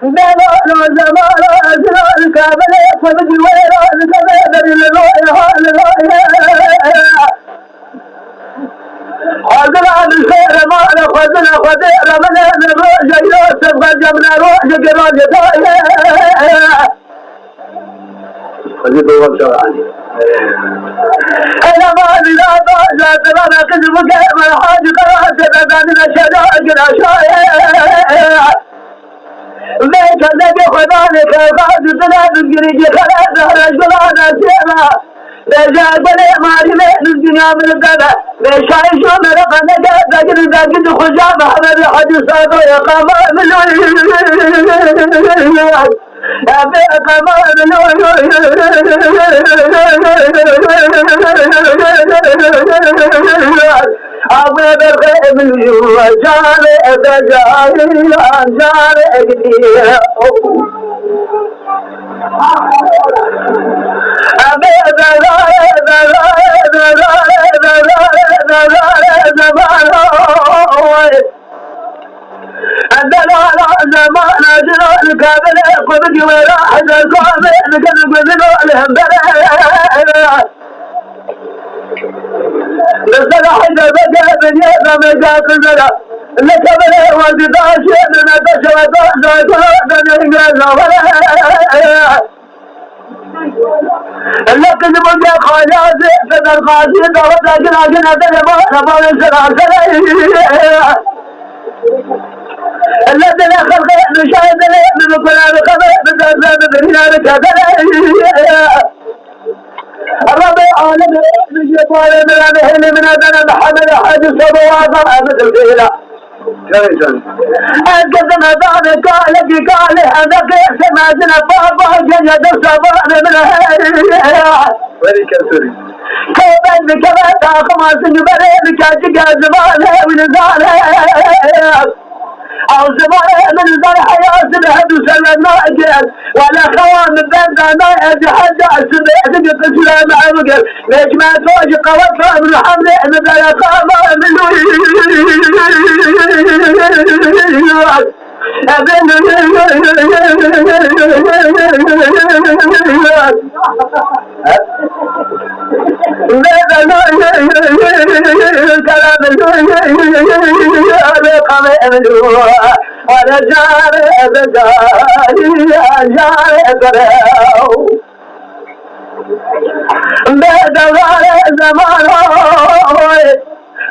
زمان زمان أزرار كامل فبدي ويران كبير للويا خذنا بالخير مانا خذنا خذينا من الروج يوسف جبنا روج جراج خذيت الوقت عني أنا ما بلا ضاجة ترانا كذب كيف الحاج قرأت بذننا شجاج شايع ليك الذي خذانك الغاز بلاد الجريج خلاص رجلانا سيما لجاء بلي ماري لين الدنيا من القدر ليش عايشون رقنا جاء تجري تجد خجام هذا الحديث هذا يا قمر يا بيا قمر أبي بخيم وجاري أتجاري جاري كتير أبي زمان أجل الكابل قبل وراح الصوم القلب ذنوب الهمبلة لسنا حتى بقى بنينا مجاك الزنا لك بلي وزداش من الدشوة دوزة كلها نيجا ولا لك المجا خلاص فذا القاسي دوزة جنا دلما نبال السلاسل الذين خلقوا مشاهد من كلام خبر من ذات الدنيا كذا ربي عالم من جبال من أهل من أدنى محمد حاج الصبوات أمد الفيلة أنكتم هذان قال هذا كيف سمعتنا بابا جنة الصبان من أهل كيف أنك ما تاقم سنبري بك زمان ونزال أو زمان من ذا الحياة سبحت وسلم ناجل ولا خوان بين ذا ناجل حتى سبحت بقسلة مع مقل ليش ما توجه قوتها من حمله من ذا يقام ولا جاري زمان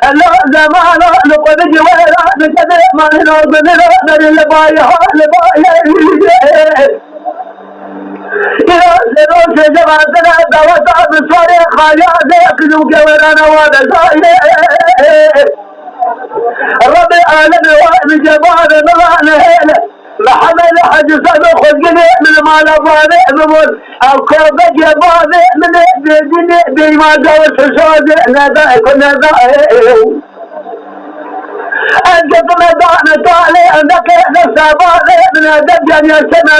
الله زمان لقد جويرا بكذا ما نور بنور لبايا يا جماعتنا دوتا بصوري خاليا يكذب جويرانا وادسايا ربي عالم وائل جبار نغانا هيلا لحمل حج صدق خذني من مال أباني بمول أكوب جباني من دي ما جوز حسودي نذا أنت تمدان طالي أنك نصاباني من الدجن يسمى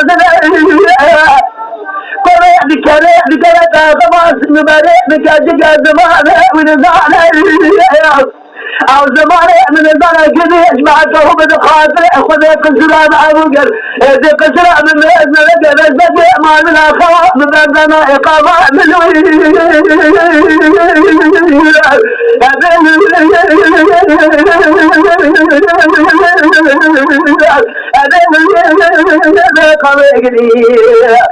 قريب كريب تغمس نبريب كجيك زماني ونزاني أو زمان من البلد جديد بعده بالخاطر أخذ قسرة مع بقر إذا قسرة من بإذن لك بس ما من أخوة من بإذن إقامة من قوي جديد